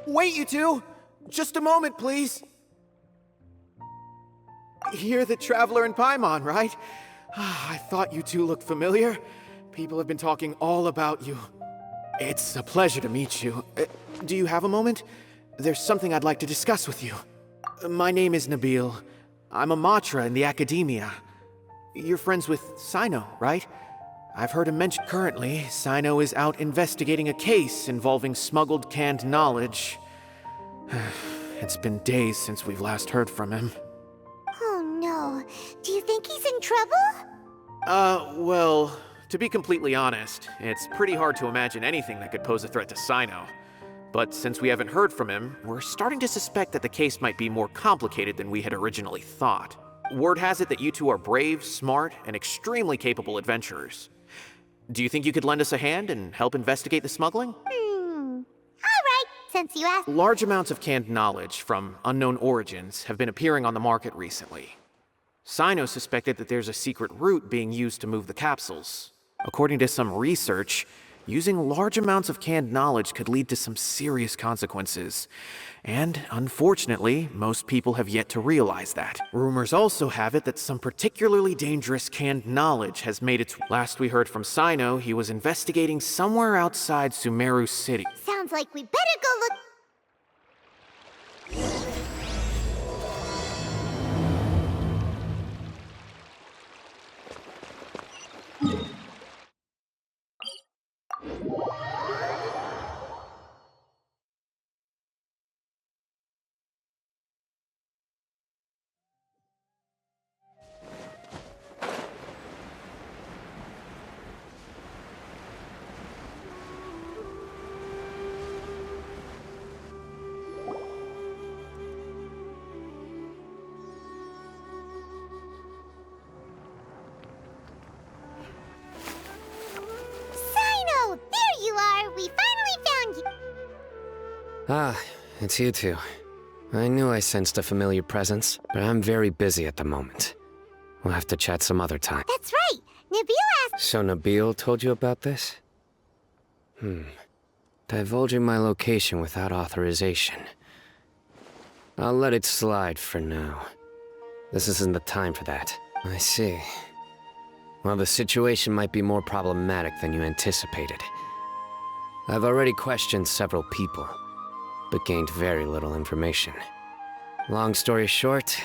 Wait, you two! Just a moment, please. You're the Traveler in Paimon, right? I thought you two looked familiar. People have been talking all about you. It's a pleasure to meet you. Do you have a moment? There's something I'd like to discuss with you. My name is Nabil. I'm a Matra in the academia. You're friends with Cyno, right? I've heard him mention currently, Cyno is out investigating a case involving smuggled canned knowledge. It's been days since we've last heard from him. Oh no. Do you think he's in trouble? Well, to be completely honest, it's pretty hard to imagine anything that could pose a threat to Cyno. But since we haven't heard from him, we're starting to suspect that the case might be more complicated than we had originally thought. Word has it that you two are brave, smart, and extremely capable adventurers. Do you think you could lend us a hand and help investigate the smuggling? Alright, since you asked. Large amounts of canned knowledge from unknown origins have been appearing on the market recently. Cyno suspected that there's a secret route being used to move the capsules. According to some research, using large amounts of canned knowledge could lead to some serious consequences. And, unfortunately, most people have yet to realize that. Rumors also have it that some particularly dangerous canned knowledge has made its... Last we heard from Cyno, he was investigating somewhere outside Sumeru City. Sounds like we better go look. Cyno! There you are! We finally found you! Ah, it's you two. I knew I sensed a familiar presence, but I'm very busy at the moment. We'll have to chat some other time. That's right! Nabil asked. So Nabil told you about this? Divulging my location without authorization. I'll let it slide for now. This isn't the time for that. I see. Well, the situation might be more problematic than you anticipated. I've already questioned several people, but gained very little information. Long story short,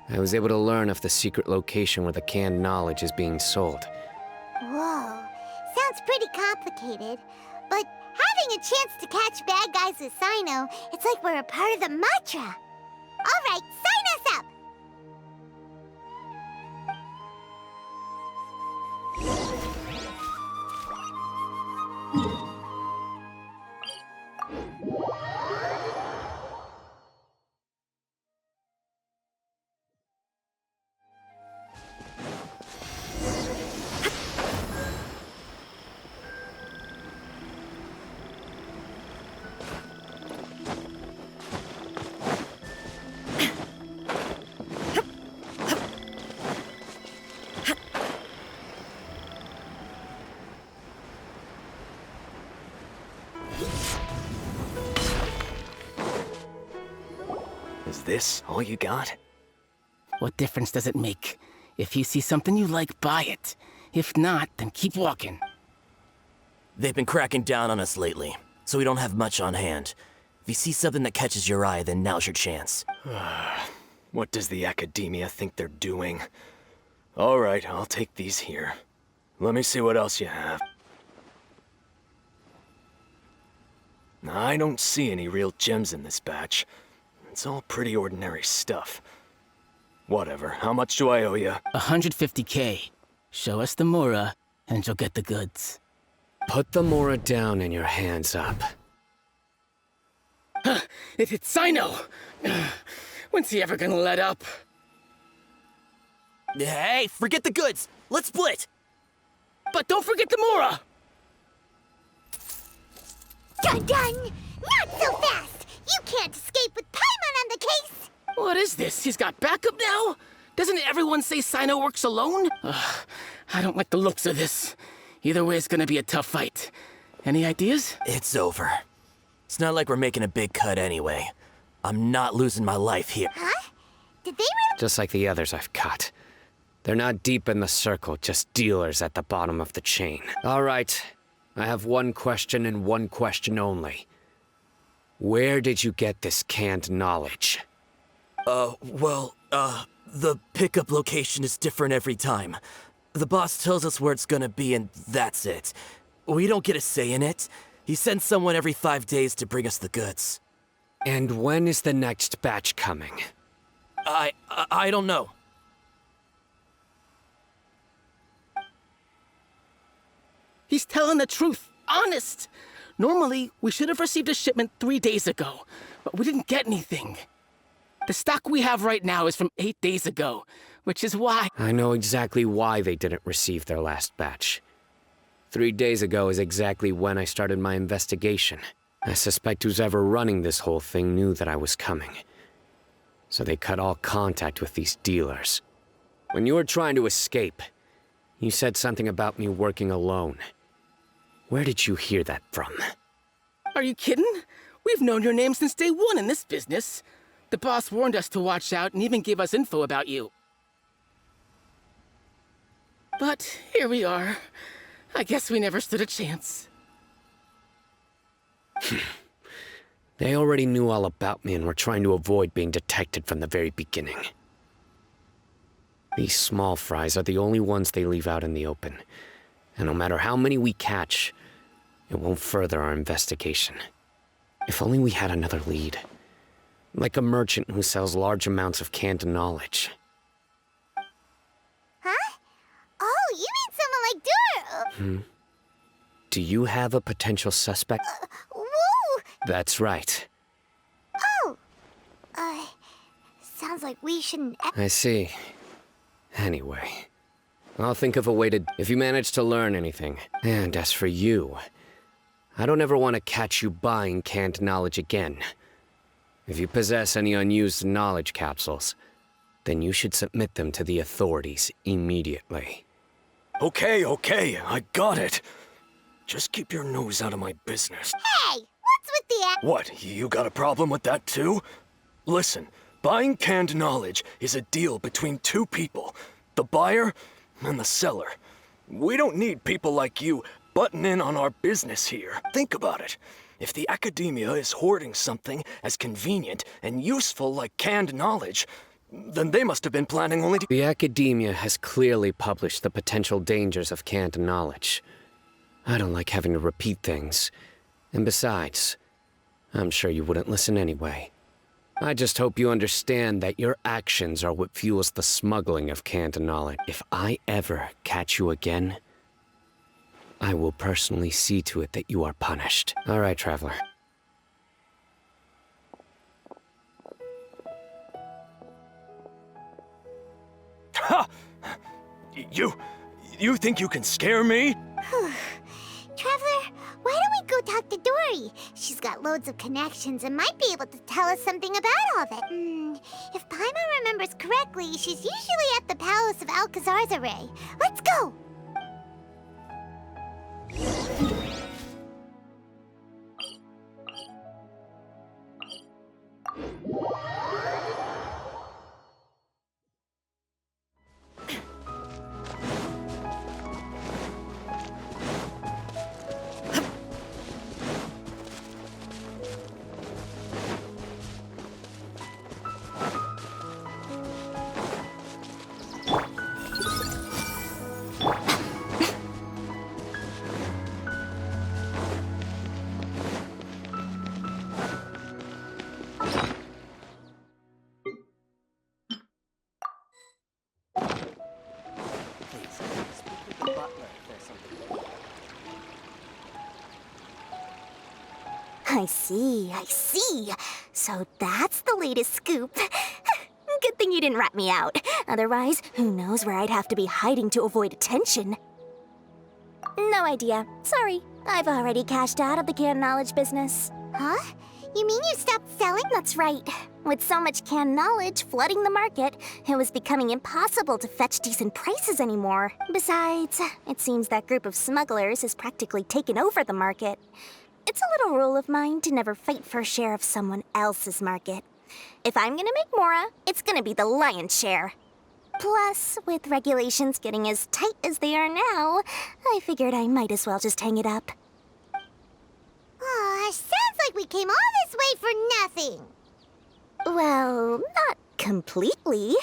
I was able to learn of the secret location where the canned knowledge is being sold. Whoa. Sounds pretty complicated. But having a chance to catch bad guys with Cyno, it's like we're a part of the Matra. Alright, sign us up! Is this all you got? What difference does it make? If you see something you like, buy it. If not, then keep walking. They've been cracking down on us lately, so we don't have much on hand. If you see something that catches your eye, then now's your chance. What does the academia think they're doing? All right, I'll take these here. Let me see what else you have. I don't see any real gems in this batch. It's all pretty ordinary stuff. Whatever, how much do I owe you? 150K. Show us the Mora, and you'll get the goods. Put the Mora down and your hands up. It's Cyno! When's he ever gonna let up? Hey, forget the goods! Let's split! But don't forget the Mora! Dun-dun! Not so fast! You can't escape with Paimon on the case! What is this? He's got backup now? Doesn't everyone say Cyno works alone? I don't like the looks of this. Either way, it's gonna be a tough fight. Any ideas? It's over. It's not like we're making a big cut anyway. I'm not losing my life here. Huh? Did they really? Just like the others I've cut. They're not deep in the circle, just dealers at the bottom of the chain. All right, I have one question and one question only. Where did you get this canned knowledge? The pickup location is different every time. The boss tells us where it's gonna be and that's it. We don't get a say in it. He sends someone every 5 days to bring us the goods. And when is the next batch coming? I don't know. He's telling the truth. Honest. Normally, we should have received a shipment 3 days ago, but we didn't get anything. The stock we have right now is from 8 days ago, which is why— I know exactly why they didn't receive their last batch. 3 days ago is exactly when I started my investigation. I suspect who's ever running this whole thing knew that I was coming. So they cut all contact with these dealers. When you were trying to escape, you said something about me working alone. Where did you hear that from? Are you kidding? We've known your name since day one in this business. The boss warned us to watch out and even gave us info about you. But here we are. I guess we never stood a chance. They already knew all about me and were trying to avoid being detected from the very beginning. These small fries are the only ones they leave out in the open. And no matter how many we catch, it won't further our investigation. If only we had another lead. Like a merchant who sells large amounts of canned knowledge. Huh? Oh, you mean someone like Dur— Do you have a potential suspect? Whoa! That's right. Oh! Sounds like we shouldn't— I see. Anyway, I'll think of a way to— if you manage to learn anything. And as for you, I don't ever want to catch you buying canned knowledge again. If you possess any unused knowledge capsules, then you should submit them to the authorities immediately. Okay, I got it. Just keep your nose out of my business. Hey! What's with the— What, you got a problem with that too? Listen, buying canned knowledge is a deal between two people, the buyer and the seller. We don't need people like you butting in on our business here. Think about it. If the academia is hoarding something as convenient and useful like canned knowledge, then they must have been planning only to— The academia has clearly published the potential dangers of canned knowledge. I don't like having to repeat things. And besides, I'm sure you wouldn't listen anyway. I just hope you understand that your actions are what fuels the smuggling of canned knowledge. If I ever catch you again, I will personally see to it that you are punished. All right, Traveler. Ha! You think you can scare me? Traveler, why don't we go talk to Dory? She's got loads of connections and might be able to tell us something about all of it. If Paimon remembers correctly, she's usually at the Palace of Alcazar's Array. Let's go! I see. So that's the latest scoop. Good thing you didn't rat me out. Otherwise, who knows where I'd have to be hiding to avoid attention. No idea. Sorry. I've already cashed out of the canned knowledge business. Huh? You mean you stopped selling? That's right. With so much canned knowledge flooding the market, it was becoming impossible to fetch decent prices anymore. Besides, it seems that group of smugglers has practically taken over the market. It's a little rule of mine to never fight for a share of someone else's market. If I'm gonna make Mora, it's gonna be the lion's share. Plus, with regulations getting as tight as they are now, I figured I might as well just hang it up. Aw, sounds like we came all this way for nothing. Well, not completely.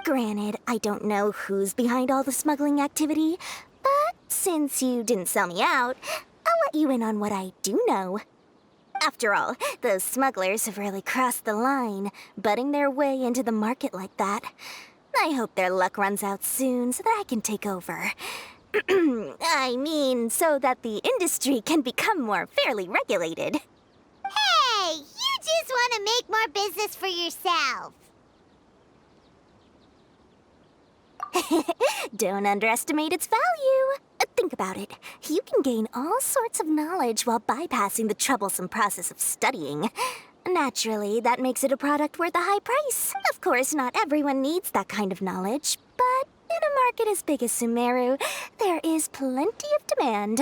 Granted, I don't know who's behind all the smuggling activity, but since you didn't sell me out, I'll let you in on what I do know. After all, those smugglers have really crossed the line, butting their way into the market like that. I hope their luck runs out soon so that I can take over. I mean, so that the industry can become more fairly regulated. Hey, you just want to make more business for yourself. Don't underestimate its value. Think about it. You can gain all sorts of knowledge while bypassing the troublesome process of studying. Naturally, that makes it a product worth a high price. Of course, not everyone needs that kind of knowledge, but in a market as big as Sumeru, there is plenty of demand.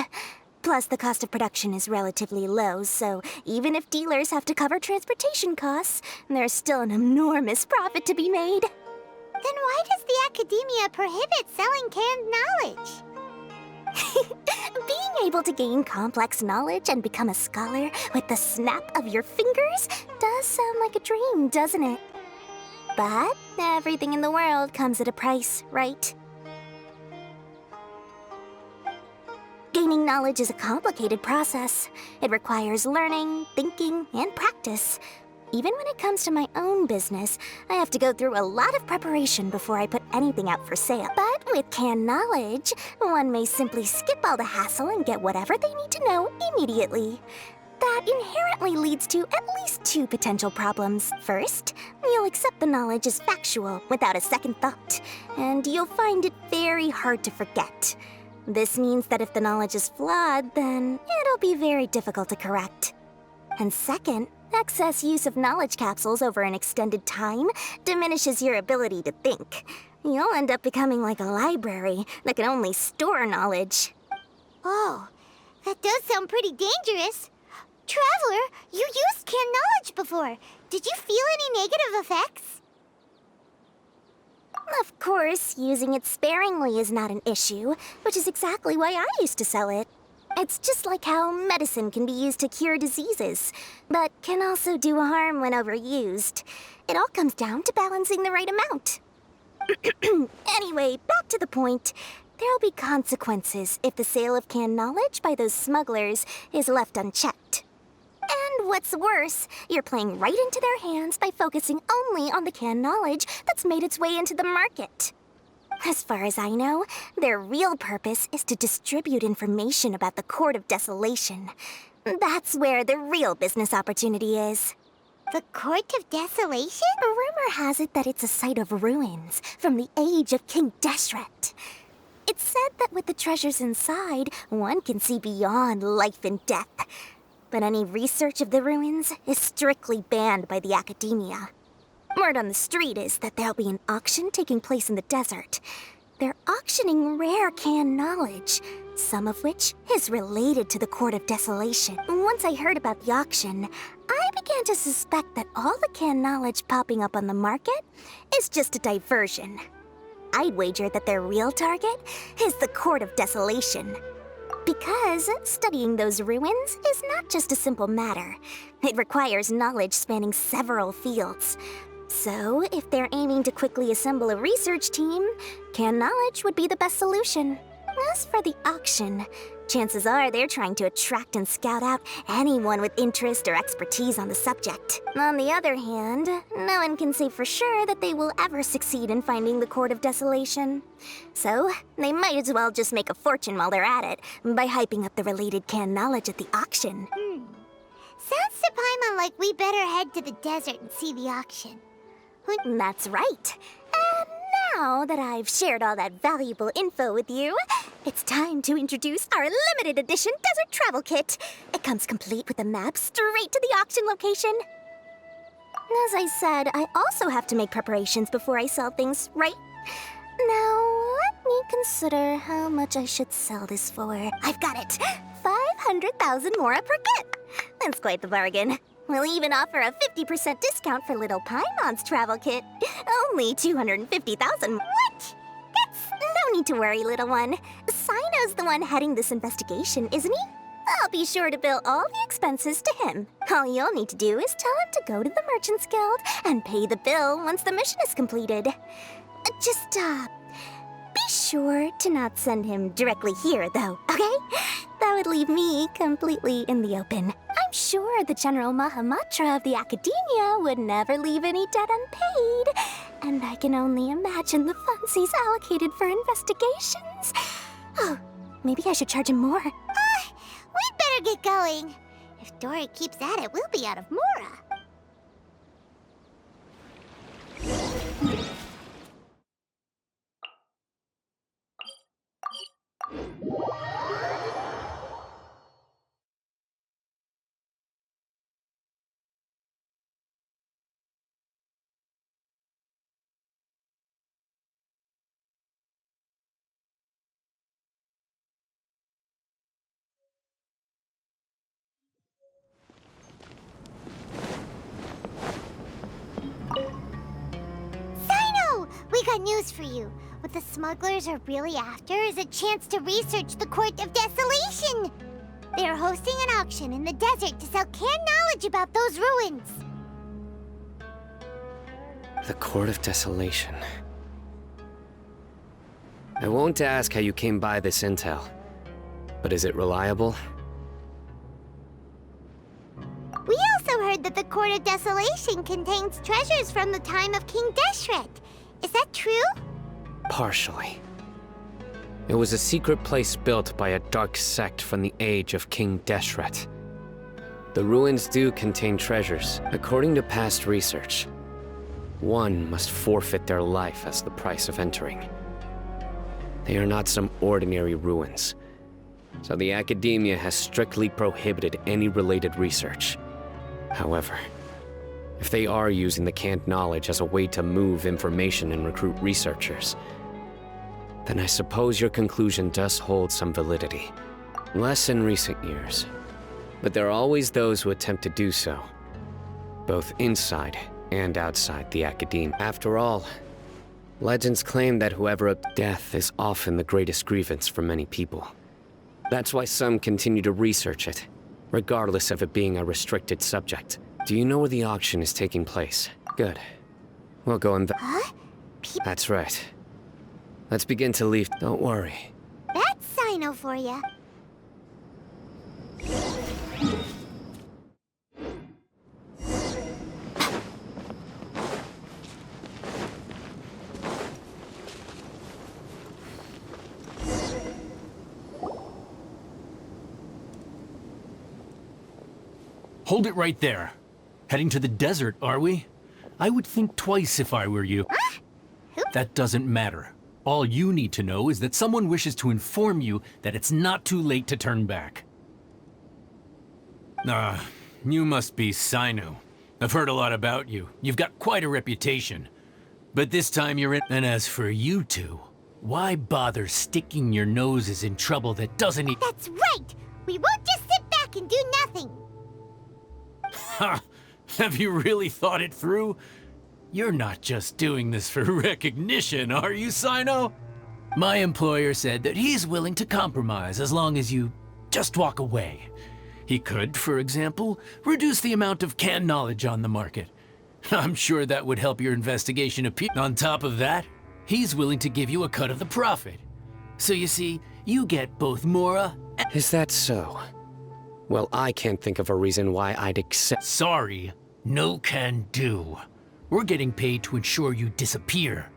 Plus, the cost of production is relatively low, so even if dealers have to cover transportation costs, there's still an enormous profit to be made. Then why does the academia prohibit selling canned knowledge? Being able to gain complex knowledge and become a scholar with the snap of your fingers does sound like a dream, doesn't it? But everything in the world comes at a price, right? Gaining knowledge is a complicated process. It requires learning, thinking, and practice. Even when it comes to my own business, I have to go through a lot of preparation before I put anything out for sale. But with canned knowledge, one may simply skip all the hassle and get whatever they need to know immediately. That inherently leads to at least two potential problems. First, you'll accept the knowledge as factual without a second thought, and you'll find it very hard to forget. This means that if the knowledge is flawed, then it'll be very difficult to correct. And second, excess use of knowledge capsules over an extended time diminishes your ability to think. You'll end up becoming like a library that can only store knowledge. Oh, that does sound pretty dangerous. Traveler, you used canned knowledge before. Did you feel any negative effects? Of course, using it sparingly is not an issue, which is exactly why I used to sell it. It's just like how medicine can be used to cure diseases, but can also do harm when overused. It all comes down to balancing the right amount. Anyway, back to the point. There'll be consequences if the sale of canned knowledge by those smugglers is left unchecked. And what's worse, you're playing right into their hands by focusing only on the canned knowledge that's made its way into the market. As far as I know, their real purpose is to distribute information about the Court of Desolation. That's where the real business opportunity is. The Court of Desolation? Rumor has it that it's a site of ruins from the age of King Deshret. It's said that with the treasures inside, one can see beyond life and death. But any research of the ruins is strictly banned by the academia. Word on the street is that there'll be an auction taking place in the desert. They're auctioning rare canned knowledge, some of which is related to the Court of Desolation. Once I heard about the auction, I began to suspect that all the canned knowledge popping up on the market is just a diversion. I'd wager that their real target is the Court of Desolation. Because studying those ruins is not just a simple matter. It requires knowledge spanning several fields. So, if they're aiming to quickly assemble a research team, canned knowledge would be the best solution. As for the auction, chances are they're trying to attract and scout out anyone with interest or expertise on the subject. On the other hand, no one can say for sure that they will ever succeed in finding the Court of Desolation. So, they might as well just make a fortune while they're at it by hyping up the related canned knowledge at the auction. Sounds to Paimon like we better head to the desert and see the auction. That's right. And now that I've shared all that valuable info with you, it's time to introduce our limited edition desert travel kit. It comes complete with a map straight to the auction location. As I said, I also have to make preparations before I sell things, right? Now, let me consider how much I should sell this for. I've got it! 100,000 mora per kit. That's quite the bargain. We'll even offer a 50% discount for little Paimon's travel kit. Only 250,000. What? No need to worry, little one. Cyno's the one heading this investigation, isn't he? I'll be sure to bill all the expenses to him. All you'll need to do is tell him to go to the Merchants Guild and pay the bill once the mission is completed. Just, be sure to not send him directly here, though, okay? That would leave me completely in the open. I'm sure the General Mahamatra of the Academia would never leave any debt unpaid. And I can only imagine the funds he's allocated for investigations. Oh, maybe I should charge him more. We'd better get going. If Dory keeps at it, we'll be out of mora. We got news for you. What the smugglers are really after is a chance to research the Court of Desolation. They are hosting an auction in the desert to sell canned knowledge about those ruins. The Court of Desolation. I won't ask how you came by this intel, but is it reliable? We also heard that the Court of Desolation contains treasures from the time of King Deshret. Is that true? Partially. It was a secret place built by a dark sect from the age of King Deshret. The ruins do contain treasures. According to past research, one must forfeit their life as the price of entering. They are not some ordinary ruins, so the Academia has strictly prohibited any related research. However, if they are using the canned knowledge as a way to move information and recruit researchers, then I suppose your conclusion does hold some validity. Less in recent years, but there are always those who attempt to do so, both inside and outside the Academia. After all, legends claim that death is often the greatest grievance for many people. That's why some continue to research it, regardless of it being a restricted subject. Do you know where the auction is taking place? Good. We'll go and... Huh? That's right. Let's begin to leave. Don't worry. That's Cyno for ya. Hold it right there. Heading to the desert, are we? I would think twice if I were you. That doesn't matter. All you need to know is that someone wishes to inform you that it's not too late to turn back. You must be Cyno. I've heard a lot about you. You've got quite a reputation. But this time you're in... And as for you two, why bother sticking your noses in trouble that doesn't even... That's right! We won't just sit back and do nothing! Ha! Have you really thought it through? You're not just doing this for recognition, are you, Cyno? My employer said that he's willing to compromise as long as you just walk away. He could, for example, reduce the amount of canned knowledge on the market. I'm sure that would help your investigation appear. On top of that, he's willing to give you a cut of the profit. So you see, you get both Mora and... Is that so? Well, I can't think of a reason why I'd accept... Sorry, no can do. We're getting paid to ensure you disappear.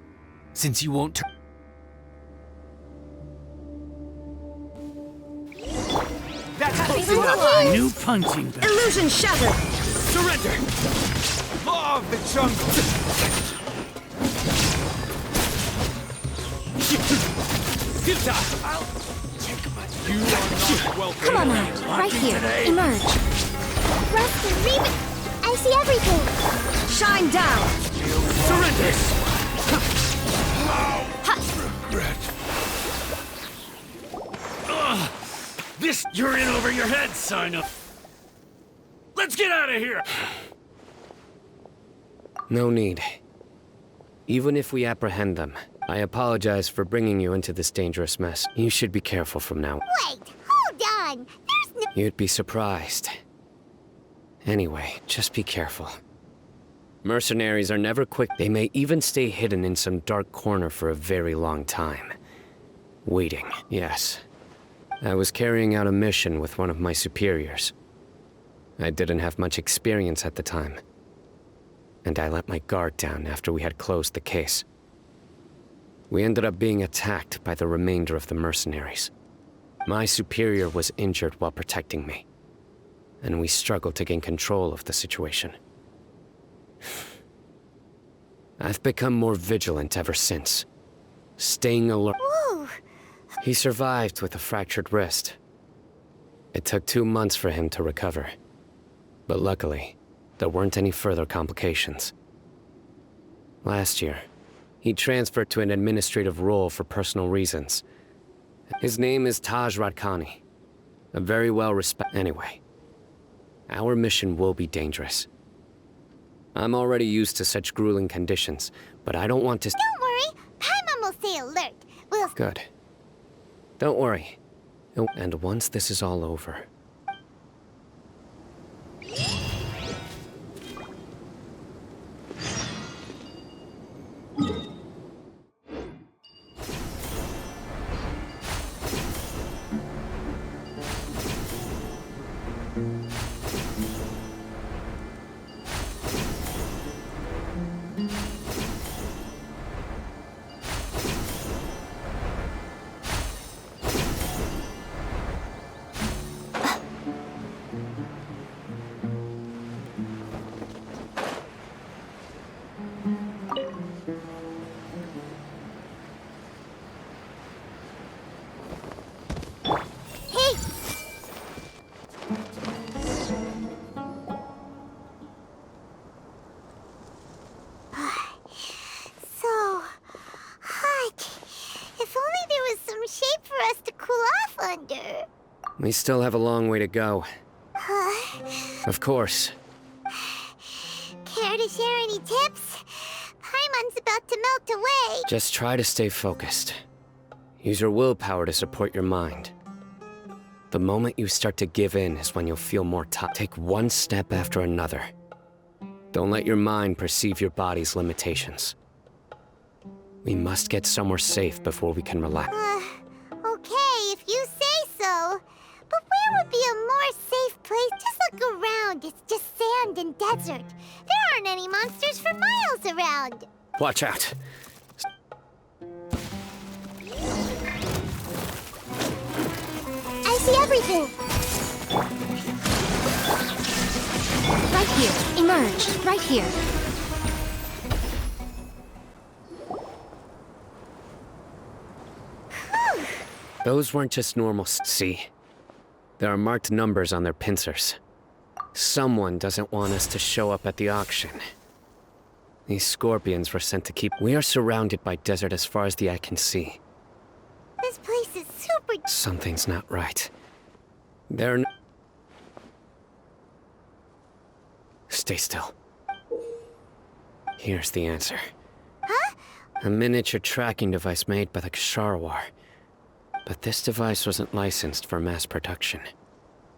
Since you won't New punching bag. Illusion shattered! Surrender! Law of the jungle! I'll take my... You are not welcome. Come on now, right here. Emerge. Rust and Reaven! I see everything! Shine down! Surrender! Regret. You're in over your head, Cyno. Let's get out of here! No need. Even if we apprehend them, I apologize for bringing you into this dangerous mess. You should be careful from now. Wait, hold on. There's no... You'd be surprised. Anyway, just be careful. Mercenaries are never quick. They may even stay hidden in some dark corner for a very long time. Waiting, yes. I was carrying out a mission with one of my superiors. I didn't have much experience at the time. And I let my guard down after we had closed the case. We ended up being attacked by the remainder of the mercenaries. My superior was injured while protecting me, and we struggled to gain control of the situation. I've become more vigilant ever since, staying alert. Whoa. He survived with a fractured wrist. It took 2 months for him to recover, but luckily, there weren't any further complications. Last year, he transferred to an administrative role for personal reasons. His name is Taj Radkani, a very well-respected... Anyway, our mission will be dangerous. I'm already used to such grueling conditions, but I don't want to... Don't worry. Paimon will stay alert. We'll... Good. Don't worry. And once this is all over... So hot. If only there was some shade for us to cool off under. We still have a long way to go. Of course. Care to share any tips? Paimon's about to melt away. Just try to stay focused. Use your willpower to support your mind. The moment you start to give in is when you'll feel more tired. Take one step after another. Don't let your mind perceive your body's limitations. We must get somewhere safe before we can relax. Okay, if you say so. But where would be a more safe place? Just look around. It's just sand and desert. There aren't any monsters for miles around. Watch out. I see everything. Right here. Emerge. Right here. Those weren't just normal... See? There are marked numbers on their pincers. Someone doesn't want us to show up at the auction. These scorpions were sent to keep... We are surrounded by desert as far as the eye can see. This place is super... Something's not right. There are Stay still. Here's the answer. Huh? A miniature tracking device made by the Ksharawar. But this device wasn't licensed for mass production.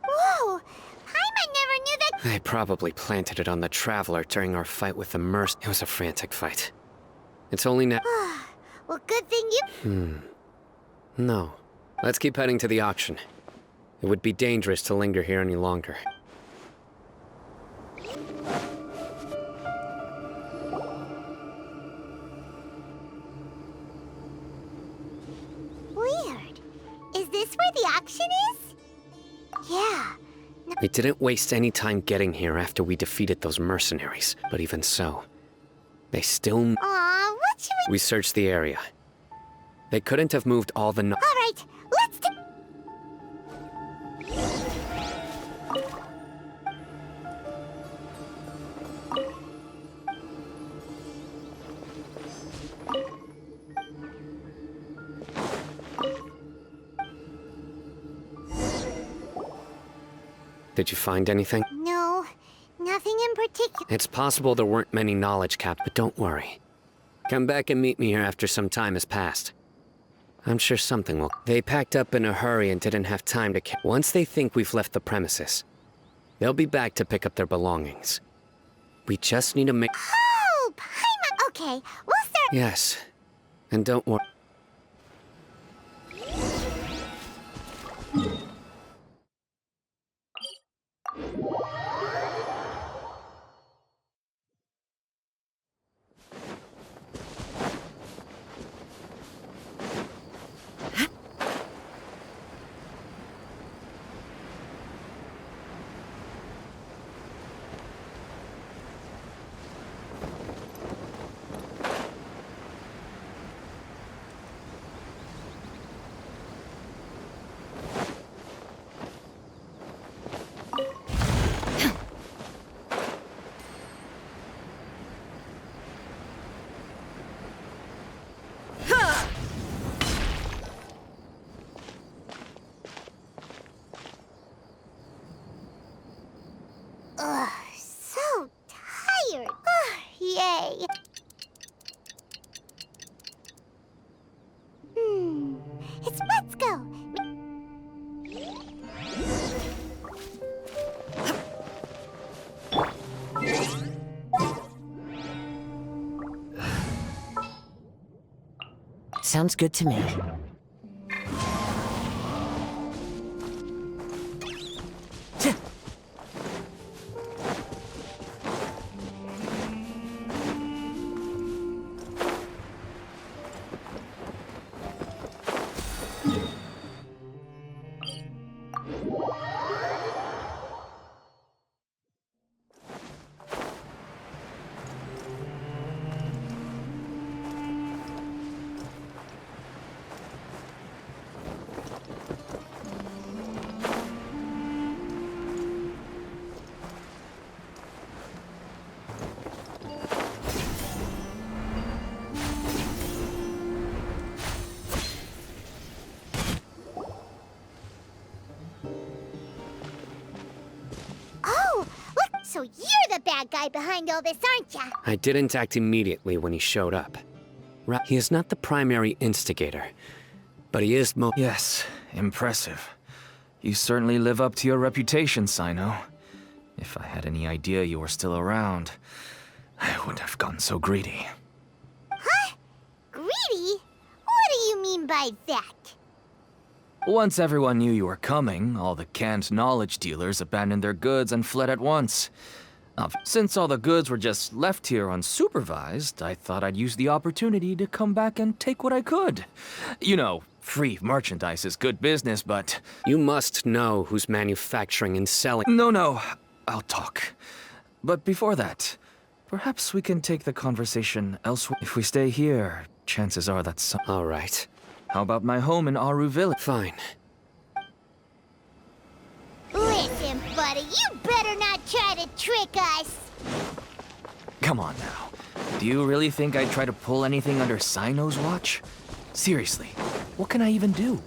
Whoa! Paimon never knew that... They probably planted it on the Traveler during our fight with the Merc. It was a frantic fight. It's only now... Well, good thing you... No. Let's keep heading to the auction. It would be dangerous to linger here any longer. Weird. Is this where the auction is? Yeah. We didn't waste any time getting here after we defeated those mercenaries. But even so, they still... Aw, what should we... We searched the area. They couldn't have moved all the... Alright, let's do... Did you find anything? No, nothing in particular. It's possible there weren't many knowledge caps, but don't worry. Come back and meet me here after some time has passed. I'm sure something will. They packed up in a hurry and didn't have time to. Once they think we've left the premises, they'll be back to pick up their belongings. We just need to make. Oh, Paimon. Okay, we'll start. Yes, and don't worry. Ugh, so tired. Yay. Let's go. Sounds good to me. So you're the bad guy behind all this, aren't ya? I didn't act immediately when he showed up. He is not the primary instigator, but he is Yes, impressive. You certainly live up to your reputation, Cyno. If I had any idea you were still around, I wouldn't have gotten so greedy. Huh? Greedy? What do you mean by that? Once everyone knew you were coming, all the canned knowledge dealers abandoned their goods and fled at once. Since all the goods were just left here unsupervised, I thought I'd use the opportunity to come back and take what I could. You know, free merchandise is good business, but... You must know who's manufacturing and selling. No, I'll talk. But before that, perhaps we can take the conversation elsewhere. If we stay here, chances are that some... All right. How about my home in Aru Village? Fine. Listen, buddy, you better not try to trick us. Come on now. Do you really think I'd try to pull anything under Cyno's watch? Seriously, what can I even do?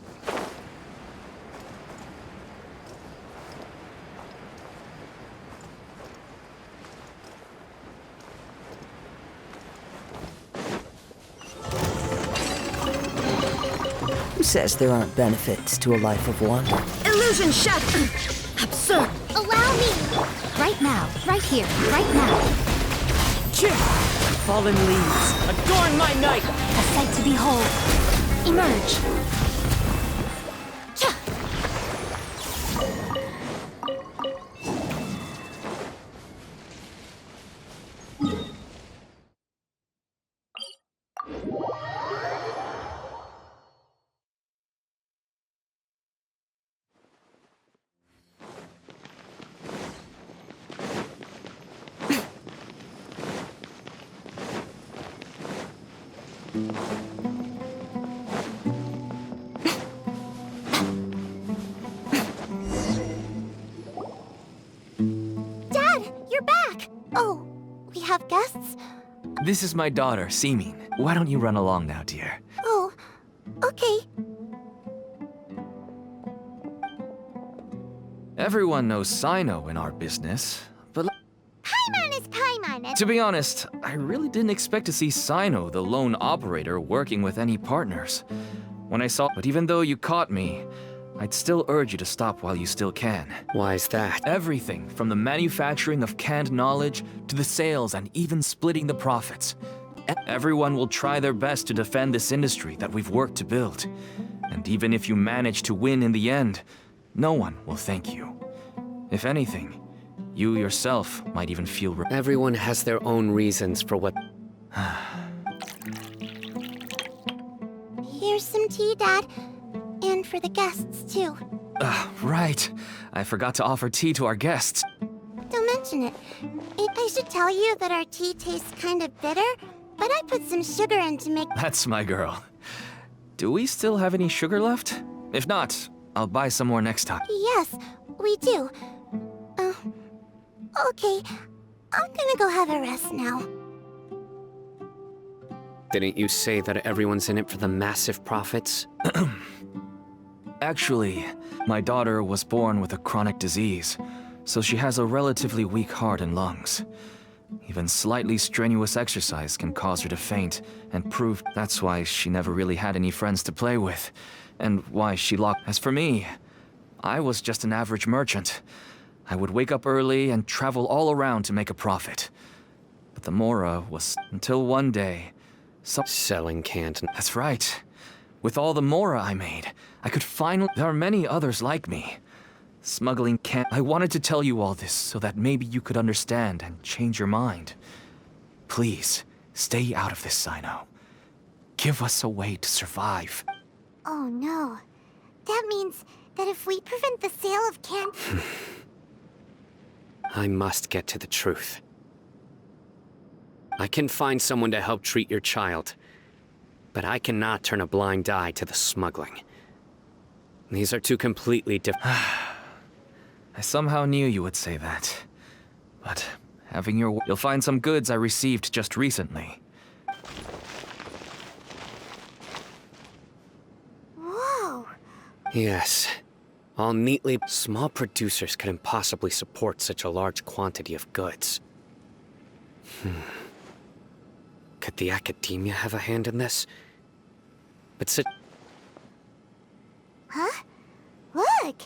Who says there aren't benefits to a life of wonder? Illusion shattered! Absurd! Allow me. Right now, right here, right now. Fallen leaves, adorn my night! A sight to behold. Emerge. Dad, you're back. Oh, we have guests? This is my daughter, Seeming. Why don't you run along now, dear? Oh, okay. Everyone knows Cyno in our business, but Paimon is Paimon, and to be honest, I really didn't expect to see Cyno, the lone operator, working with any partners. When I saw... But even though you caught me, I'd still urge you to stop while you still can. Why is that? Everything, from the manufacturing of canned knowledge, to the sales and even splitting the profits. Everyone will try their best to defend this industry that we've worked to build. And even if you manage to win in the end, no one will thank you. If anything, you yourself might even feel... Everyone has their own reasons for what... here's some tea, Dad. And for the guests, too. Right. I forgot to offer tea to our guests. Don't mention it. I should tell you that our tea tastes kind of bitter, but I put some sugar in to make... That's my girl. Do we still have any sugar left? If not, I'll buy some more next time. Yes, we do. Okay. I'm gonna go have a rest now. Didn't you say that everyone's in it for the massive profits? Actually, my daughter was born with a chronic disease, so she has a relatively weak heart and lungs. Even slightly strenuous exercise can cause her to faint, and prove that's why she never really had any friends to play with, and why she locked... As for me, I was just an average merchant. I would wake up early and travel all around to make a profit. But the Mora was... Until one day... Selling canned... That's right. With all the Mora I made, I could finally... There are many others like me. Smuggling can't... I wanted to tell you all this so that maybe you could understand and change your mind. Please, stay out of this, Cyno. Give us a way to survive. Oh no. That means that if we prevent the sale of canned... I must get to the truth. I can find someone to help treat your child, but I cannot turn a blind eye to the smuggling. These are two completely different... I somehow knew you would say that. But having your... You'll find some goods I received just recently. Whoa. Yes. All neatly... Small producers couldn't possibly support such a large quantity of goods. Could the academia have a hand in this? But such... Huh? Look!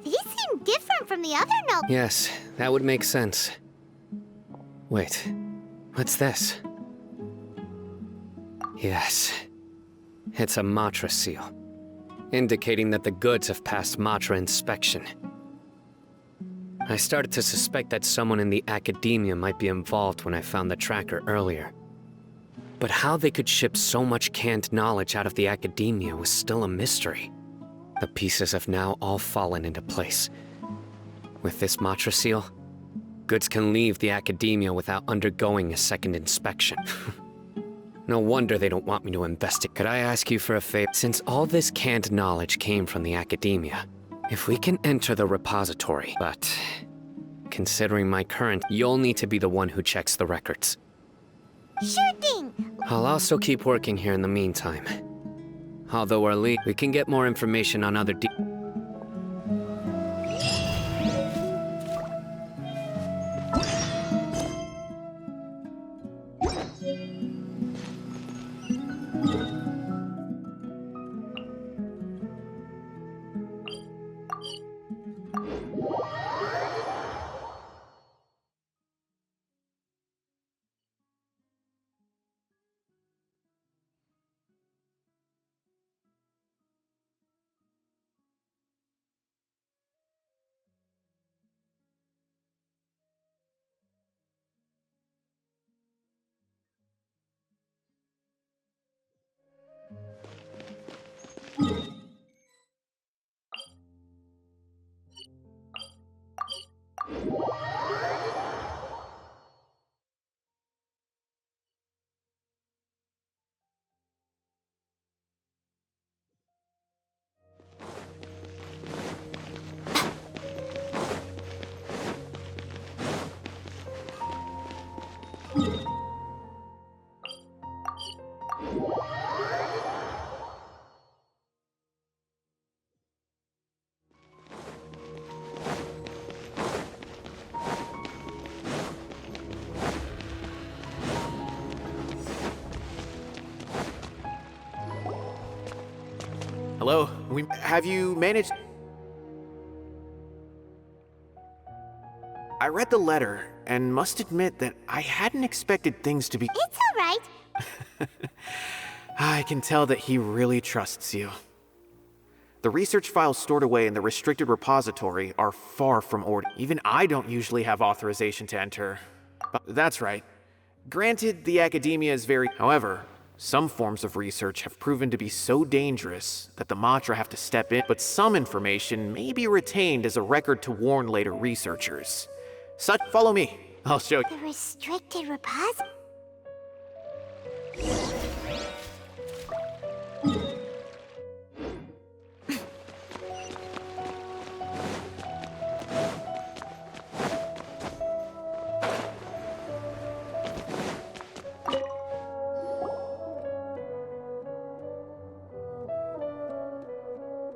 These seem different from the other notes. Yes, that would make sense. Wait, what's this? Yes, it's a Matra seal, indicating that the goods have passed Matra inspection. I started to suspect that someone in the academia might be involved when I found the tracker earlier. But how they could ship so much canned knowledge out of the academia was still a mystery. The pieces have now all fallen into place. With this Matra seal, goods can leave the academia without undergoing a second inspection. No wonder they don't want me to investigate. Could I ask you for a favor? Since all this canned knowledge came from the academia, if we can enter the repository, but considering my current, you'll need to be the one who checks the records. Sure thing! I'll also keep working here in the meantime. Although we can get more information on other Hello. Have you managed... I read the letter, and must admit that I hadn't expected things to be... It's alright. I can tell that he really trusts you. The research files stored away in the restricted repository are far from ordinary. Even I don't usually have authorization to enter. But that's right. Granted, the academia is very... However, some forms of research have proven to be so dangerous that the Matra have to step in, but some information may be retained as a record to warn later researchers. Follow me. I'll show you. The restricted repository?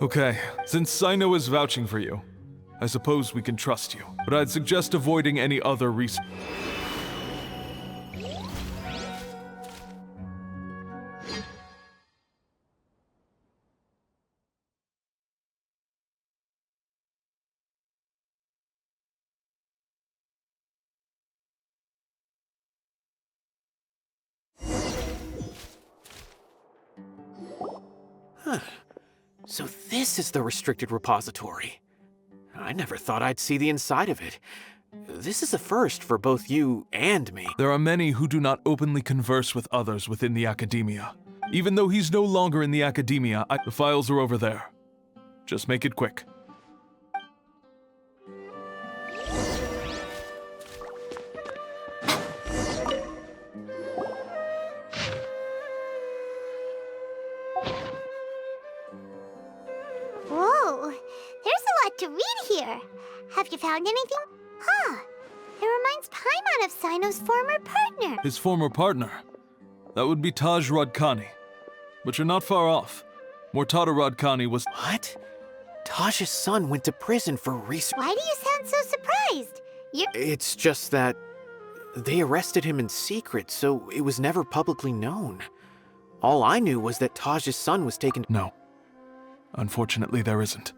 Okay, since Cyno is vouching for you, I suppose we can trust you. But I'd suggest avoiding any other research. So this is the restricted repository. I never thought I'd see the inside of it. This is a first for both you and me. There are many who do not openly converse with others within the academia. Even though he's no longer in the academia, the files are over there. Just make it quick. Whoa, there's a lot to read here. Have you found anything? Huh, it reminds Paimon of Cyno's former partner. His former partner? That would be Taj Radkani. But you're not far off. Mortada Radkani was— What? Taj's son went to prison for research. Why do you sound so surprised? It's just that they arrested him in secret, so it was never publicly known. All I knew was that Taj's son was taken— No. Unfortunately, there isn't.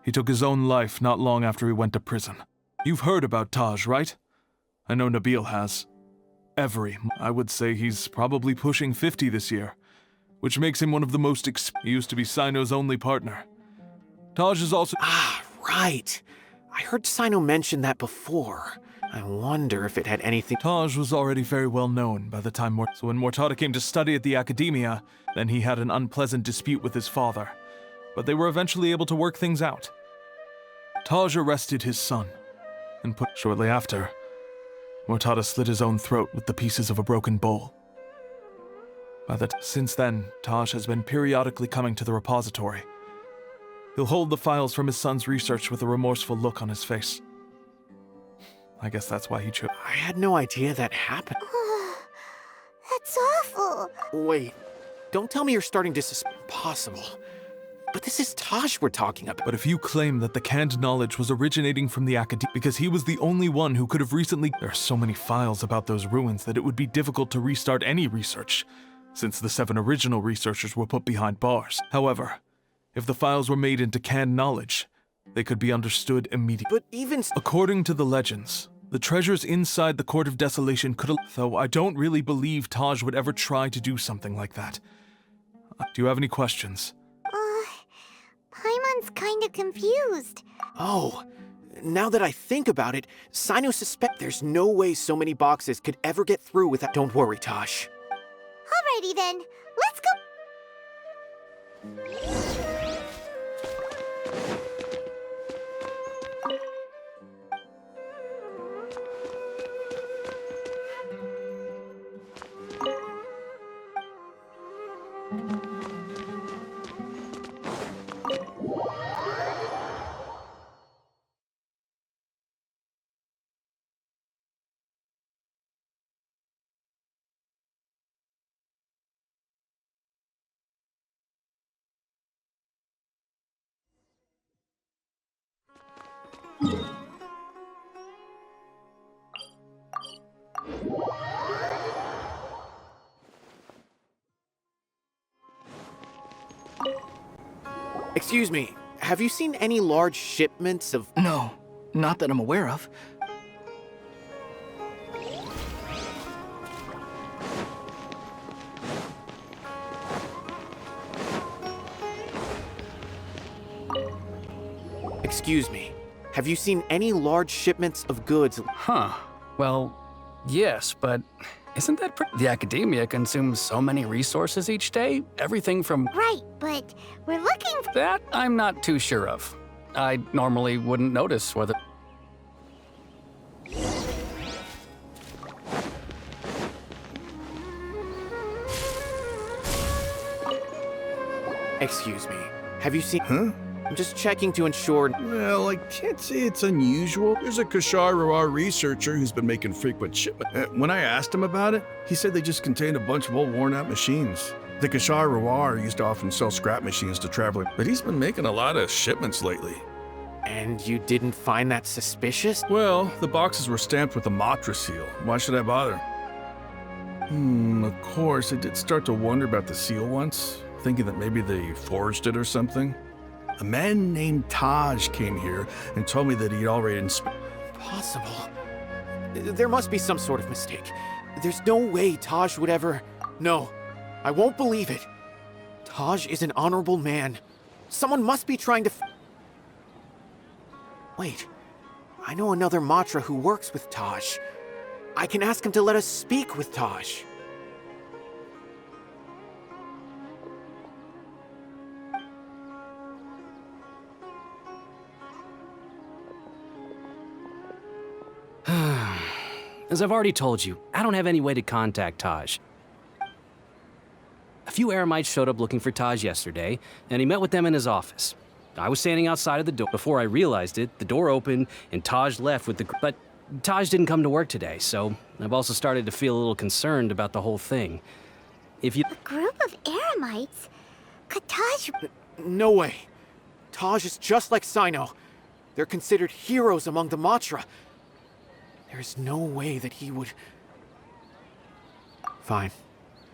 He took his own life not long after he went to prison. You've heard about Taj, right? I know Nabil has. I would say he's probably pushing 50 this year, which makes him one of the most He used to be Cyno's only partner. Taj is also— Ah, right. I heard Cyno mention that before. I wonder if it had anything— Taj was already very well known by the time So when Mortada came to study at the academia, then he had an unpleasant dispute with his father. But they were eventually able to work things out. Taj arrested his son, and shortly after, Mortada slit his own throat with the pieces of a broken bowl. Since then, Taj has been periodically coming to the repository. He'll hold the files from his son's research with a remorseful look on his face. I guess that's why he chose— I had no idea that happened. That's awful. Wait, don't tell me you're starting to suspect— Possible. But this is Taj we're talking about. But if you claim that the canned knowledge was originating from the academia, because he was the only one who could have recently— There are so many files about those ruins that it would be difficult to restart any research, since the 7 original researchers were put behind bars. However, if the files were made into canned knowledge, they could be understood immediately. But even— According to the legends, the treasures inside the Court of Desolation could— Though I don't really believe Taj would ever try to do something like that. Do you have any questions? Paimon's kinda confused. Oh, now that I think about it, Cyno suspect there's no way so many boxes could ever get through without— Don't worry, Taj. Alrighty then, let's go. Excuse me, have you seen any large shipments of... No, not that I'm aware of. Excuse me, have you seen any large shipments of goods? Huh. Well, yes, but isn't that the academia consumes so many resources each day? Everything from... Right, but we're looking for... That I'm not too sure of. I normally wouldn't notice whether... Excuse me, have you seen... Huh? I'm just checking to ensure... Well, I can't say it's unusual. There's a Kashar researcher who's been making frequent shipments. When I asked him about it, he said they just contained a bunch of old worn-out machines. The Kashar used to often sell scrap machines to travelers, but he's been making a lot of shipments lately. And you didn't find that suspicious? Well, the boxes were stamped with the Mahamatra seal. Why should I bother? Of course, I did start to wonder about the seal once, thinking that maybe they forged it or something. A man named Taj came here and told me that he'd already inspected. Possible. There must be some sort of mistake. There's no way Taj would ever... No, I won't believe it. Taj is an honorable man. Someone must be trying to... Wait, I know another Matra who works with Taj. I can ask him to let us speak with Taj. As I've already told you, I don't have any way to contact Taj. A few Eremites showed up looking for Taj yesterday, and he met with them in his office. I was standing outside of the door. Before I realized it, the door opened, and Taj left with the... But Taj didn't come to work today, so I've also started to feel a little concerned about the whole thing. If you... A group of Eremites? Could Taj... No way. Taj is just like Cyno. They're considered heroes among the Matra. There's no way that he would... Fine.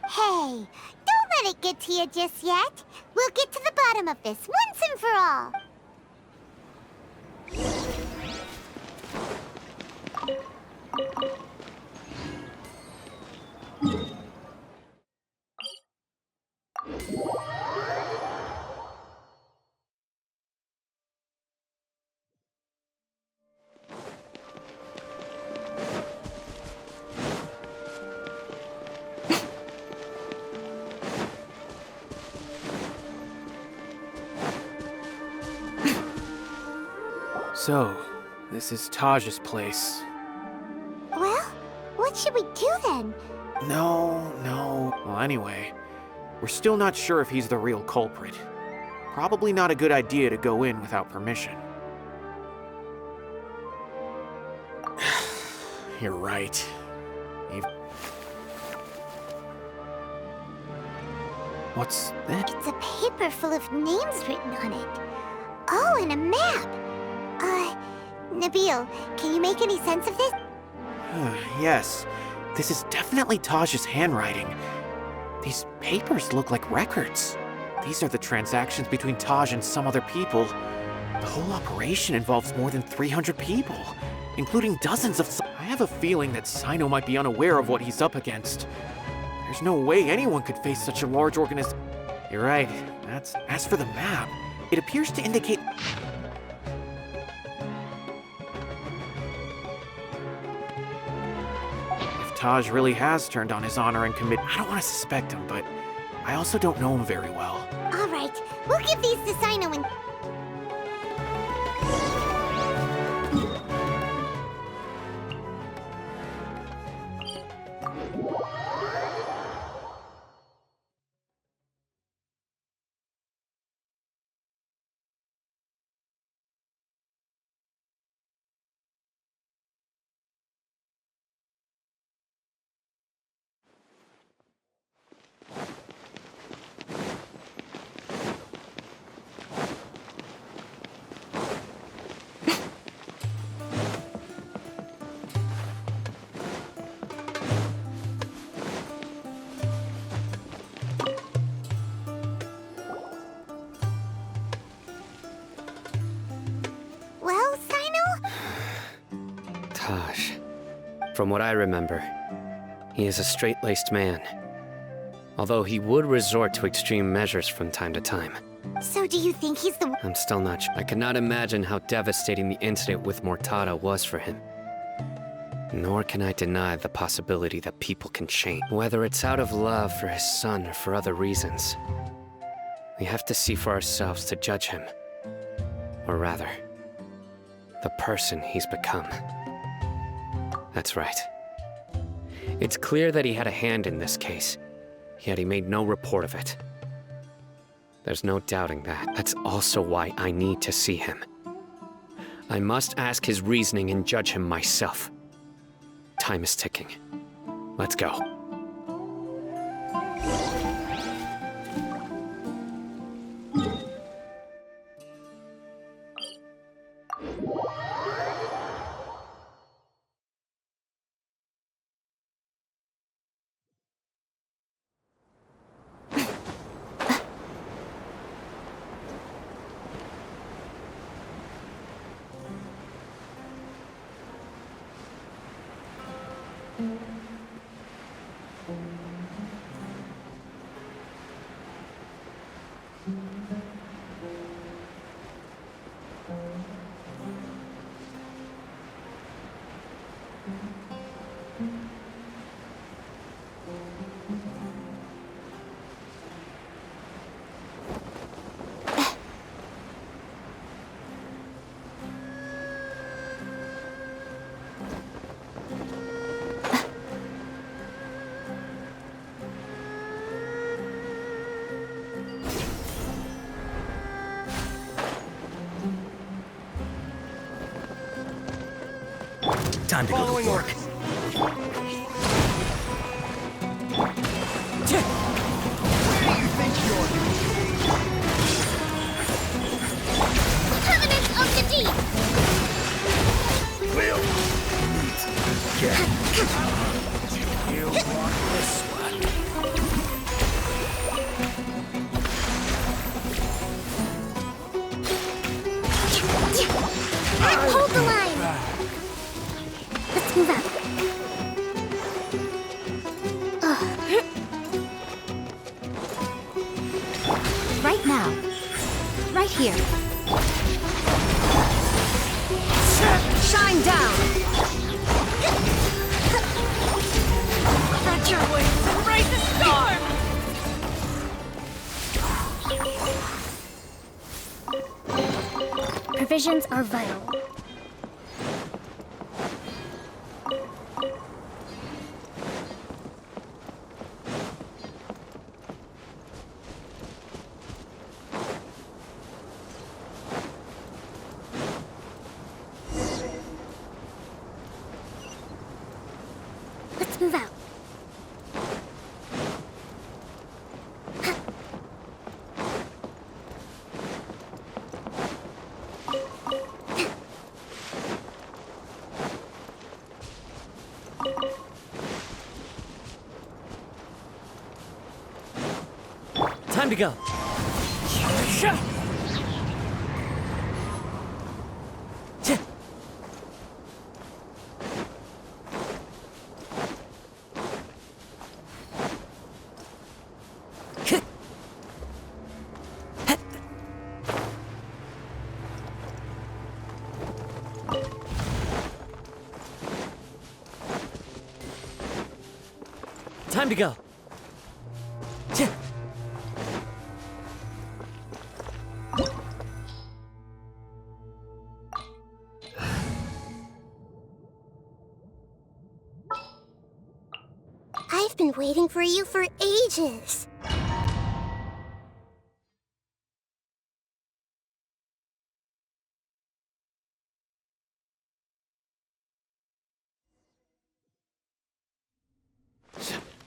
Hey, don't let it get to you just yet. We'll get to the bottom of this once and for all. So, this is Taj's place. Well, what should we do then? No. Well, anyway, we're still not sure if he's the real culprit. Probably not a good idea to go in without permission. You're right. What's that? It's a paper full of names written on it. Oh, and a map. Nabil, can you make any sense of this? Yes. This is definitely Taj's handwriting. These papers look like records. These are the transactions between Taj and some other people. The whole operation involves more than 300 people, including dozens of... I have a feeling that Cyno might be unaware of what he's up against. There's no way anyone could face such a large organization. You're right. As for the map, it appears to indicate... If Taj really has turned on his honor and commit... I don't want to suspect him, but I also don't know him very well. All right, we'll give these to Cyno and... Taj. From what I remember, he is a straight-laced man. Although he would resort to extreme measures from time to time. So do you think he's the... I'm still not sure. I cannot imagine how devastating the incident with Mortada was for him. Nor can I deny the possibility that people can change. Whether it's out of love for his son or for other reasons. We have to see for ourselves to judge him. Or rather, the person he's become. That's right. It's clear that he had a hand in this case, yet he made no report of it. There's no doubting that. That's also why I need to see him. I must ask his reasoning and judge him myself. Time is ticking. Let's go. Time to go to work. Covenant of the Deep! Will get you want this one. Hold the line! Let's move out. Right now. Right here. Shine down! Spread your wings and raise the storm! Provisions are vital. Let's move out. Time to go. Time to go. I've been waiting for you for ages.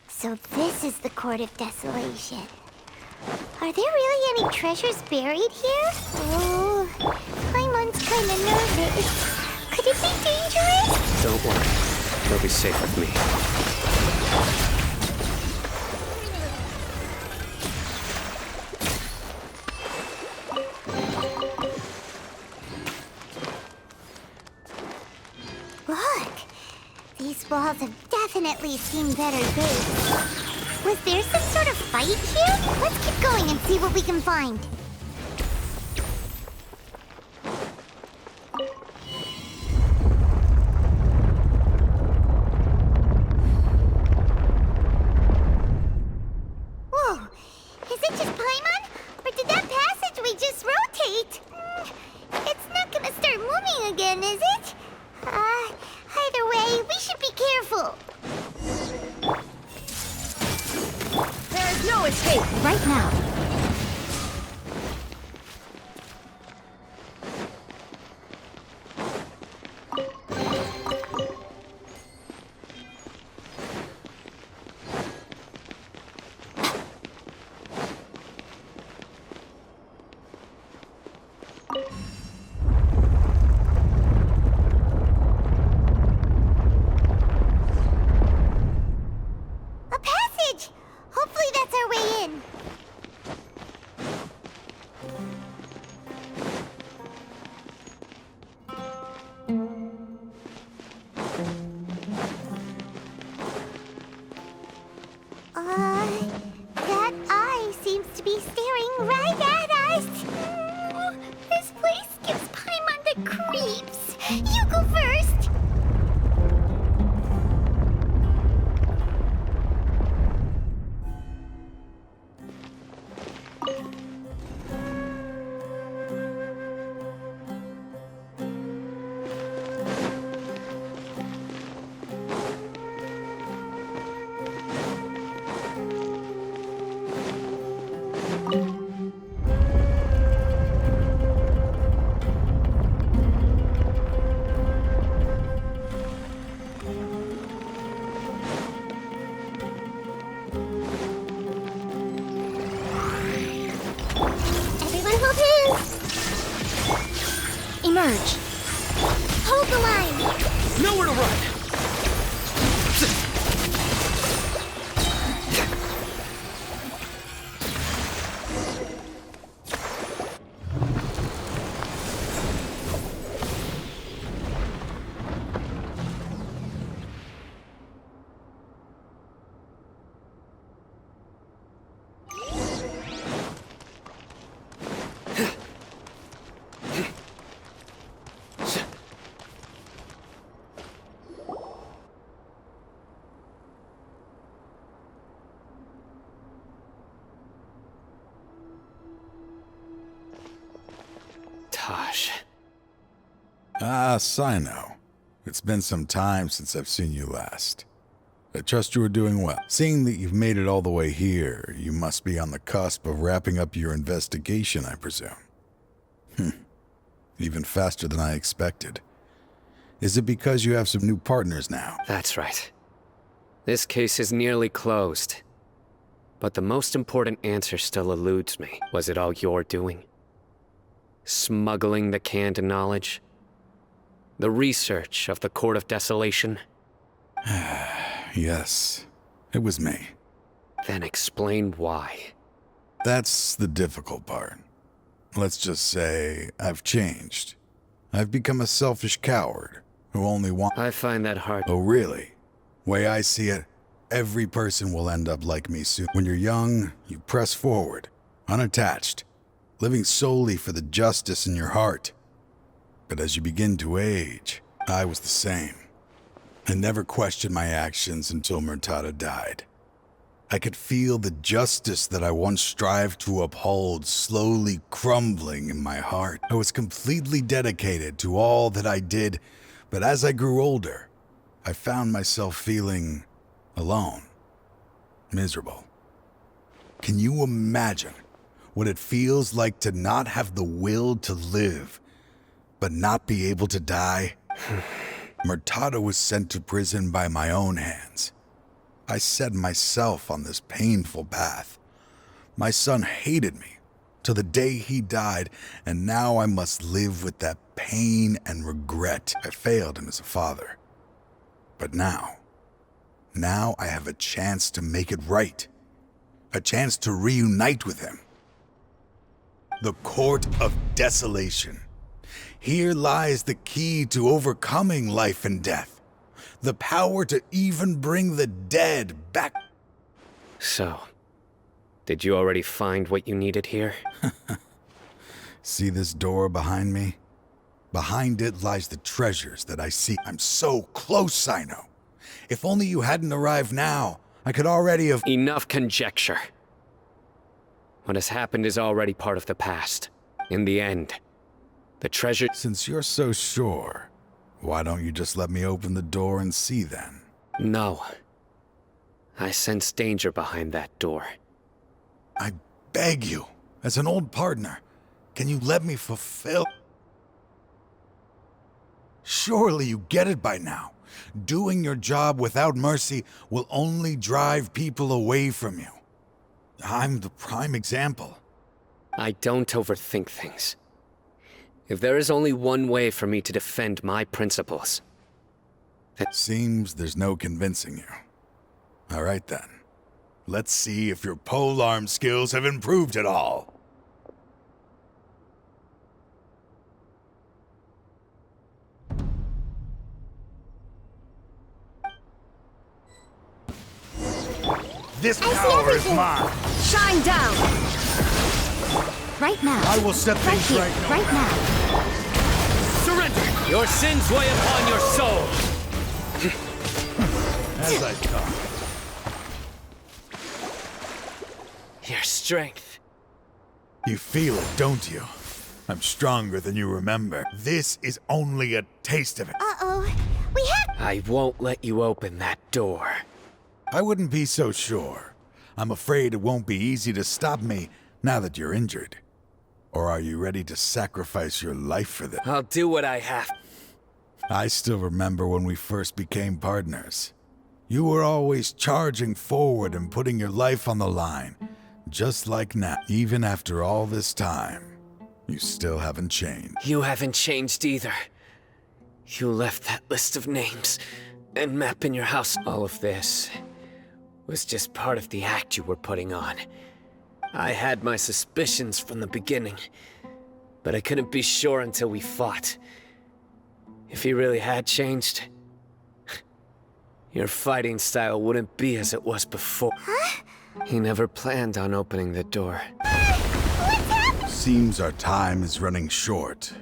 So this is the Court of Desolation. Are there really any treasures buried here? Oh, Paimon's kinda nervous. Could it be dangerous? Don't worry. You'll be safe with me. Look, Those balls have definitely seen better days. Was there some sort of fight here? Let's keep going and see what we can find. Whoa, is it just Paimon? Or did that passageway just rotate? It's not gonna start moving again, is it? Either way, we should be careful. There is no escape right now. A passage! Hopefully that's our way in. That eye seems to be staring right at us. This place gives Paimon the creeps. You go first. Everyone hold hands. Emerge. Hold the line. Nowhere to run! Taj. Ah, Cyno. It's been some time since I've seen you last. I trust you are doing well. Seeing that you've made it all the way here, you must be on the cusp of wrapping up your investigation, I presume. Even faster than I expected. Is it because you have some new partners now? That's right. This case is nearly closed. But the most important answer still eludes me. Was it all your doing? Smuggling the canned knowledge? The research of the Court of Desolation? Yes, it was me. Then explain why. That's the difficult part. Let's just say I've changed. I've become a selfish coward who only wants... I find that hard. Oh, really? Way I see it, every person will end up like me soon. When you're young, you press forward, unattached, living solely for the justice in your heart. But as you begin to age, I was the same. I never questioned my actions until Murtada died. I could feel the justice that I once strived to uphold slowly crumbling in my heart. I was completely dedicated to all that I did, but as I grew older, I found myself feeling alone, miserable. Can you imagine what it feels like to not have the will to live, but not be able to die? Murtada was sent to prison by my own hands. I set myself on this painful path. My son hated me till the day he died, and now I must live with that pain and regret. I failed him as a father. But now I have a chance to make it right. A chance to reunite with him. The Court of Desolation. Here lies the key to overcoming life and death. The power to even bring the dead back. So, did you already find what you needed here? See this door behind me? Behind it lies the treasures that I seek. I'm so close, Cyno. If only you hadn't arrived now, I could already have— Enough conjecture. What has happened is already part of the past. In the end, the treasure— Since you're so sure, why don't you just let me open the door and see then? No. I sense danger behind that door. I beg you, as an old partner, can you let me fulfill— Surely you get it by now. Doing your job without mercy will only drive people away from you. I'm the prime example. I don't overthink things. If there is only one way for me to defend my principles, It seems there's no convincing you. All right then. Let's see if your polearm skills have improved at all. This power is mine. Shine down! Right now. I will set things here, right now. right now. surrender! Your sins weigh upon your soul! As I thought. Your strength. You feel it, don't you? I'm stronger than you remember. This is only a taste of it. Uh-oh. We have— I won't let you open that door. I wouldn't be so sure. I'm afraid it won't be easy to stop me now that you're injured. Or are you ready to sacrifice your life for this? I'll do what I have. I still remember when we first became partners. You were always charging forward and putting your life on the line. Just like now. Even after all this time, you still haven't changed. You haven't changed either. You left that list of names and map in your house. All of this was just part of the act you were putting on. I had my suspicions from the beginning, but I couldn't be sure until we fought. If he really had changed, your fighting style wouldn't be as it was before. Huh? He never planned on opening the door. What's happening? Seems our time is running short.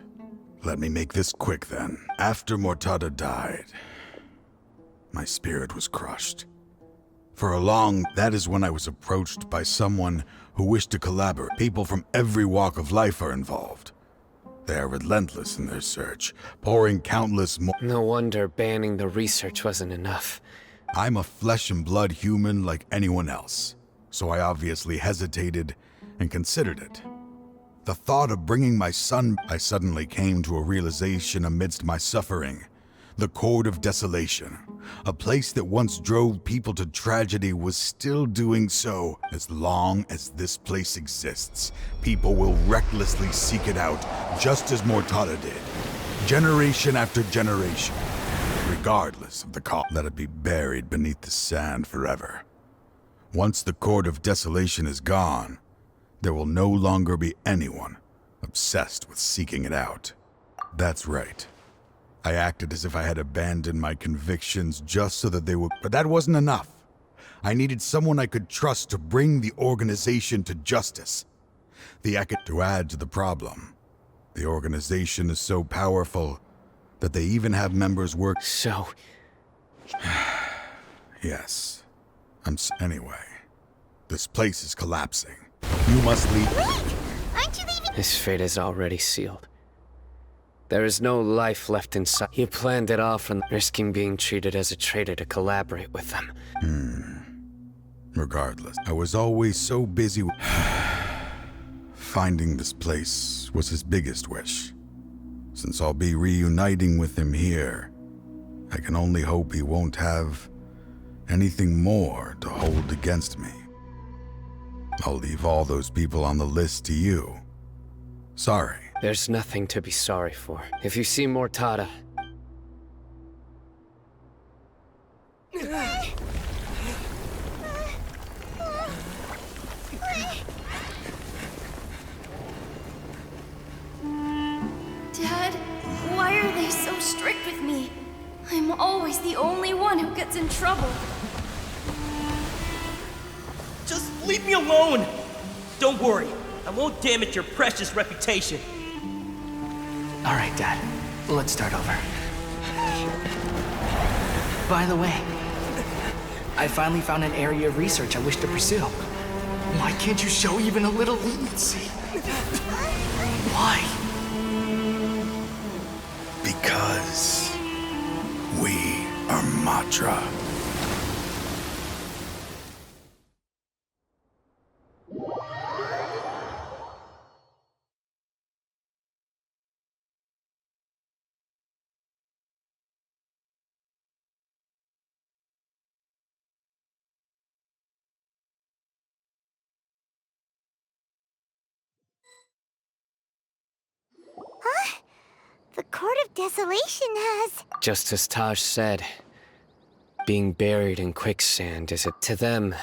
Let me make this quick then. After Mortada died, my spirit was crushed. For a long, that is when I was approached by someone who wished to collaborate. People from every walk of life are involved. They are relentless in their search, pouring countless more. No wonder banning the research wasn't enough. I'm a flesh and blood human like anyone else, so I obviously hesitated and considered it. The thought of bringing my son, I suddenly came to a realization amidst my suffering. The Court of Desolation, a place that once drove people to tragedy, was still doing so. As long as this place exists, people will recklessly seek it out, just as Mortada did, generation after generation, regardless of the cost. Let it be buried beneath the sand forever. Once the Court of Desolation is gone, there will no longer be anyone obsessed with seeking it out. That's right. I acted as if I had abandoned my convictions just so that they would— But that wasn't enough. I needed someone I could trust to bring the organization to justice. To add to the problem, the organization is so powerful that they even have members work— So... Yes. Anyway, this place is collapsing. You must leave— Wait! Aren't you leaving? His fate is already sealed. There is no life left inside. He planned it all from risking being treated as a traitor to collaborate with them. Regardless, I was always so busy with— Finding this place was his biggest wish. Since I'll be reuniting with him here, I can only hope he won't have anything more to hold against me. I'll leave all those people on the list to you. Sorry. There's nothing to be sorry for. If you see Mortada... Dad, why are they so strict with me? I'm always the only one who gets in trouble. Just leave me alone! Don't worry, I won't damage your precious reputation. All right, Dad. Let's start over. By the way, I finally found an area of research I wish to pursue. Why can't you show even a little leniency? Why? Because we are Matra. Huh? The Court of Desolation has... Just as Taj said, being buried in quicksand is to them.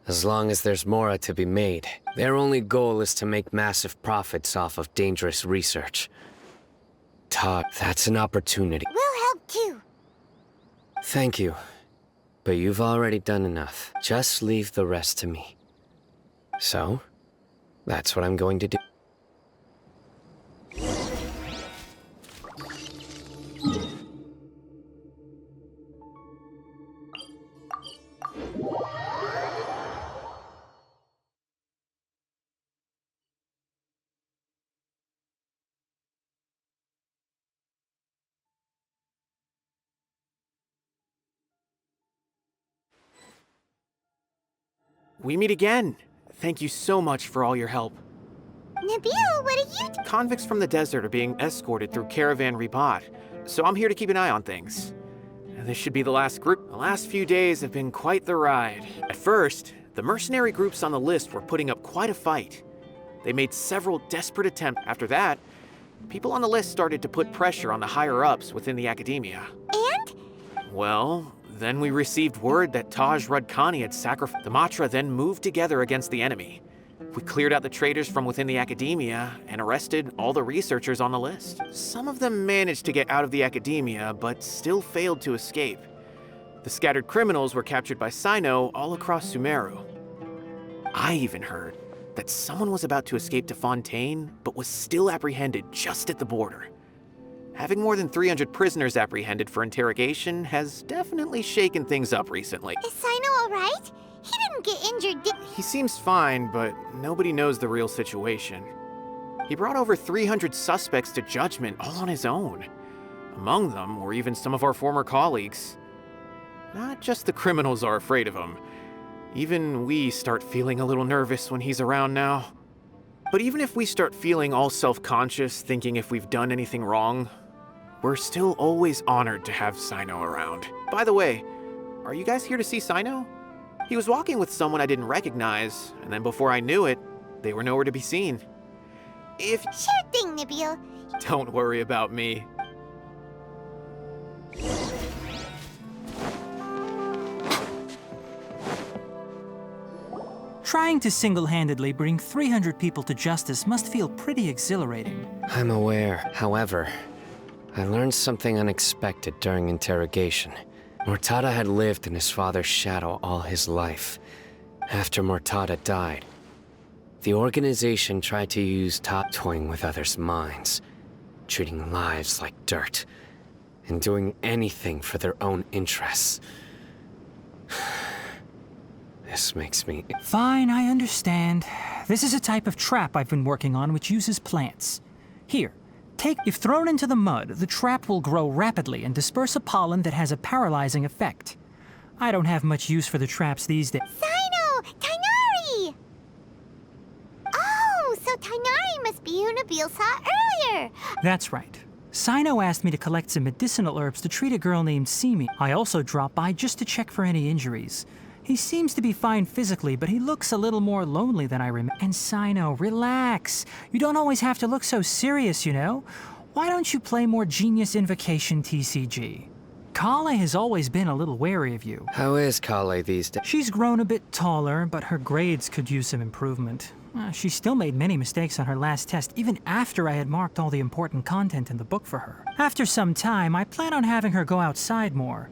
As long as there's more to be made, their only goal is to make massive profits off of dangerous research. Taj, that's an opportunity. We'll help too. Thank you, but you've already done enough. Just leave the rest to me. So, that's what I'm going to do. We meet again. Thank you so much for all your help. Nabil, what are you... Convicts from the desert are being escorted through Caravan Ribat, so I'm here to keep an eye on things. This should be the last group. The last few days have been quite the ride. At first, the mercenary groups on the list were putting up quite a fight. They made several desperate attempts. After that, people on the list started to put pressure on the higher-ups within the academia. And? Well, then we received word that Taj Rudkani had sacrificed. The Matra then moved together against the enemy. We cleared out the traitors from within the academia and arrested all the researchers on the list. Some of them managed to get out of the academia, but still failed to escape. The scattered criminals were captured by Cyno all across Sumeru. I even heard that someone was about to escape to Fontaine, but was still apprehended just at the border. Having more than 300 prisoners apprehended for interrogation has definitely shaken things up recently. Is Cyno alright? He didn't get injured, did He seems fine, but nobody knows the real situation. He brought over 300 suspects to judgment all on his own. Among them were even some of our former colleagues. Not just the criminals are afraid of him. Even we start feeling a little nervous when he's around now. But even if we start feeling all self-conscious, thinking if we've done anything wrong, we're still always honored to have Cyno around. By the way, are you guys here to see Cyno? He was walking with someone I didn't recognize, and then before I knew it, they were nowhere to be seen. If... Sure thing, Nabil. Don't worry about me. Trying to single-handedly bring 300 people to justice must feel pretty exhilarating. I'm aware. However, I learned something unexpected during interrogation. Mortada had lived in his father's shadow all his life. After Mortada died, the organization tried to use toying with others' minds, treating lives like dirt, and doing anything for their own interests. This makes me... Fine, I understand. This is a type of trap I've been working on which uses plants. Here, if thrown into the mud, the trap will grow rapidly and disperse a pollen that has a paralyzing effect. I don't have much use for the traps these days. Cyno! Tighnari! Oh, so Tighnari must be who Nabil saw earlier! That's right. Cyno asked me to collect some medicinal herbs to treat a girl named Simi. I also dropped by just to check for any injuries. He seems to be fine physically, but he looks a little more lonely than I remember. And Cyno, relax. You don't always have to look so serious, you know? Why don't you play more Genius Invocation TCG? Kale has always been a little wary of you. How is Kale these days? She's grown a bit taller, but her grades could use some improvement. She still made many mistakes on her last test, even after I had marked all the important content in the book for her. After some time, I plan on having her go outside more.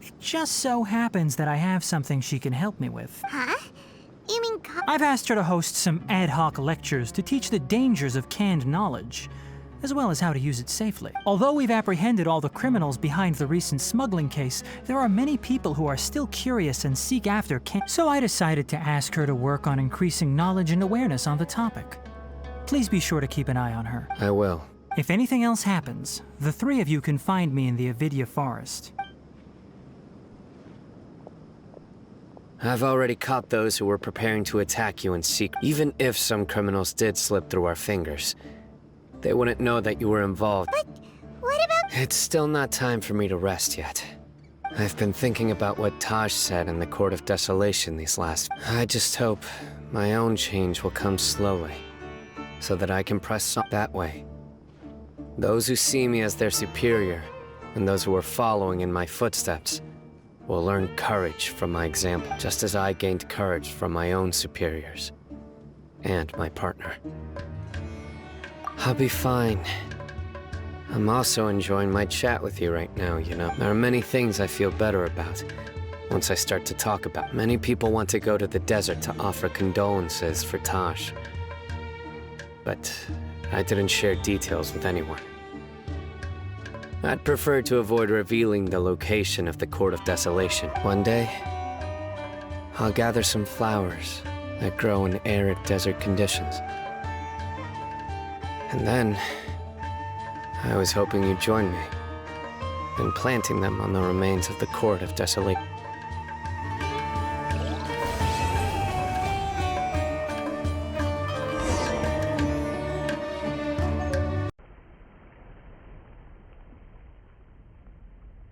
It just so happens that I have something she can help me with. Huh? You mean I've asked her to host some ad hoc lectures to teach the dangers of canned knowledge, as well as how to use it safely. Although we've apprehended all the criminals behind the recent smuggling case, there are many people who are still curious and seek after so I decided to ask her to work on increasing knowledge and awareness on the topic. Please be sure to keep an eye on her. I will. If anything else happens, the three of you can find me in the Avidya forest. I've already caught those who were preparing to attack you in secret. Even if some criminals did slip through our fingers, they wouldn't know that you were involved. But what about... It's still not time for me to rest yet. I've been thinking about what Taj said in the Court of Desolation these last... I just hope my own change will come slowly, so that I can press on that way. Those who see me as their superior, and those who are following in my footsteps, will learn courage from my example, just as I gained courage from my own superiors. And my partner. I'll be fine. I'm also enjoying my chat with you right now, you know. There are many things I feel better about once I start to talk about. Many people want to go to the desert to offer condolences for Taj. But I didn't share details with anyone. I'd prefer to avoid revealing the location of the Court of Desolation. One day, I'll gather some flowers that grow in arid desert conditions. And then, I was hoping you'd join me in planting them on the remains of the Court of Desolation.